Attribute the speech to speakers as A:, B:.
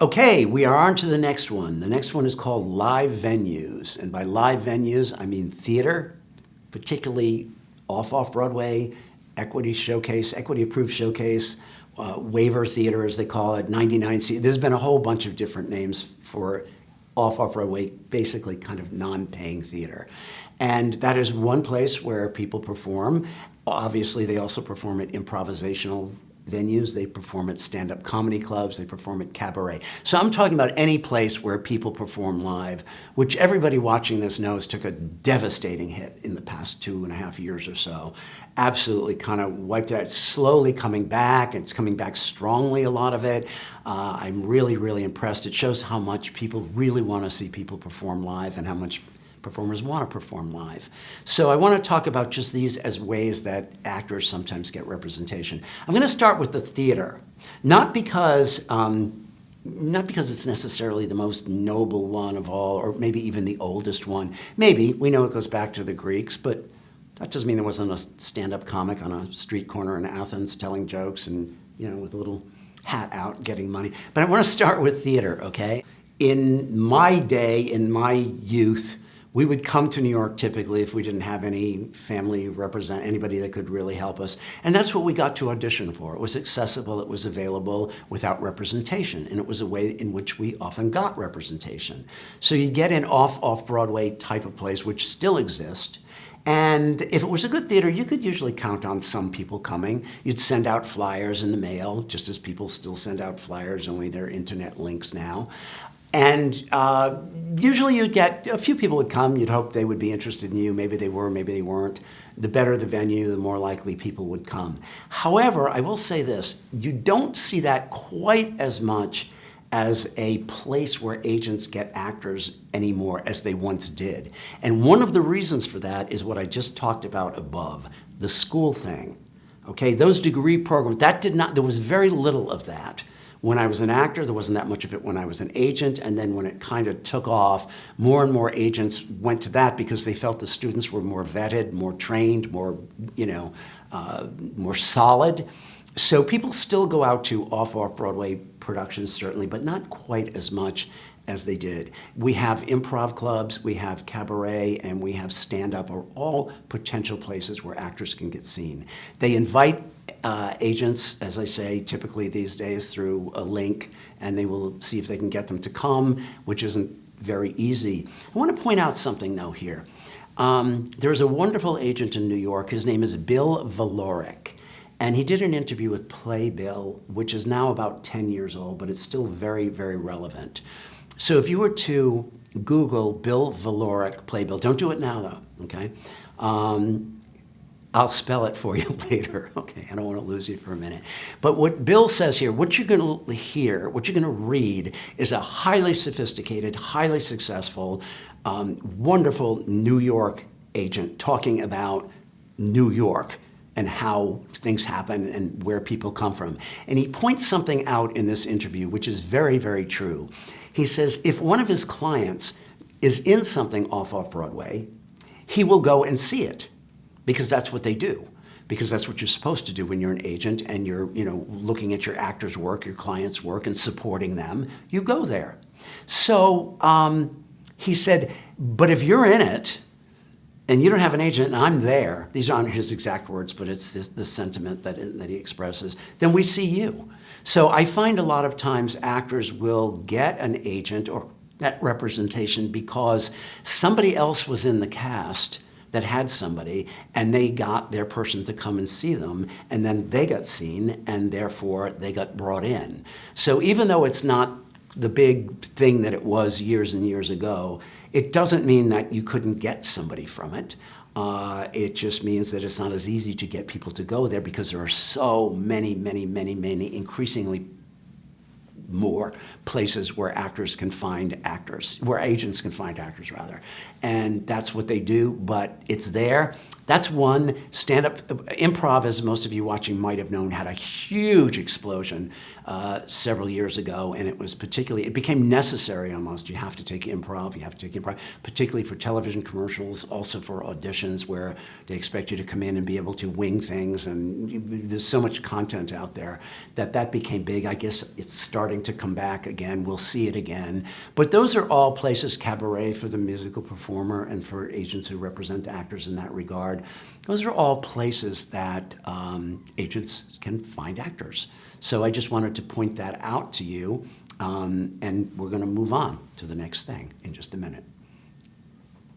A: Okay, we are on to the next one. The next one is called live venues. And by live venues, I mean theater, particularly off-Broadway, equity-approved showcase, waiver theater as they call it, 99 seat. There's been a whole bunch of different names for off-Broadway, basically kind of non-paying theater. And that is one place where people perform. Obviously, they also perform at improvisational venues, they perform at stand-up comedy clubs, they perform at cabaret. So I'm talking about any place where people perform live, which everybody watching this knows took a devastating hit in the past 2.5 years or so. Absolutely kind of wiped out. It's slowly coming back. It's coming back strongly, a lot of it. I'm really, really impressed. It shows how much people really want to see people perform live and how much performers want to perform live. So I want to talk about just these as ways that actors sometimes get representation. I'm going to start with the theater, not because it's necessarily the most noble one of all, or maybe even the oldest one. Maybe, we know it goes back to the Greeks, but that doesn't mean there wasn't a stand-up comic on a street corner in Athens telling jokes and, with a little hat out getting money. But I want to start with theater, okay? In my day, in my youth, we would come to New York typically if we didn't have any family anybody that could really help us. And that's what we got to audition for. It was accessible, it was available without representation, and it was a way in which we often got representation. So you'd get in off-Broadway type of plays, which still exist. And if it was a good theater, you could usually count on some people coming. You'd send out flyers in the mail, just as people still send out flyers, only they're internet links now. And usually you'd get, a few people would come, you'd hope they would be interested in you, maybe they were, maybe they weren't. The better the venue, the more likely people would come. However, I will say this, you don't see that quite as much as a place where agents get actors anymore as they once did. And one of the reasons for that is what I just talked about above, the school thing. Okay, those degree programs, there was very little of that. When I was an actor, there wasn't that much of it when I was an agent, and then when it kind of took off, more and more agents went to that because they felt the students were more vetted, more trained, more solid. So people still go out to off-Broadway productions, certainly, but not quite as much as they did. We have improv clubs, we have cabaret, and we have stand-up, are all potential places where actors can get seen. They invite agents, as I say, typically these days through a link, and they will see if they can get them to come, which isn't very easy. I want to point out something, though, here. There's a wonderful agent in New York. His name is Bill Valoric, and he did an interview with Playbill, which is now about 10 years old, but it's still very, very relevant. So if you were to Google Bill Valoric Playbill, don't do it now, though, okay? I'll spell it for you later, okay? I don't want to lose you for a minute. But what Bill says here, what you're going to hear, what you're going to read is a highly sophisticated, highly successful, wonderful New York agent talking about New York and how things happen and where people come from. And he points something out in this interview, which is very, very true. He says if one of his clients is in something off-Broadway, he will go and see it. Because that's what they do. Because that's what you're supposed to do when you're an agent and you're, looking at your actors' work, your clients' work, and supporting them. You go there. So he said, but if you're in it and you don't have an agent and I'm there, these aren't his exact words, but it's the sentiment that he expresses, then we see you. So I find a lot of times actors will get an agent or that representation because somebody else was in the cast that had somebody, and they got their person to come and see them, and then they got seen, and therefore they got brought in. So even though it's not the big thing that it was years and years ago, it doesn't mean that you couldn't get somebody from it. It just means that it's not as easy to get people to go there because there are so many, increasingly more places where actors can find actors, where agents can find actors rather. And that's what they do, but it's there. That's one. Stand-up, improv, as most of you watching might have known, had a huge explosion several years ago, and it became necessary almost. You have to take improv, particularly for television commercials, also for auditions where they expect you to come in and be able to wing things, and there's so much content out there that became big. I guess it's starting to come back again. We'll see it again. But those are all places, cabaret for the musical performer and for agents who represent actors in that regard. Those are all places that agents can find actors. So I just wanted to point that out to you, and we're going to move on to the next thing in just a minute.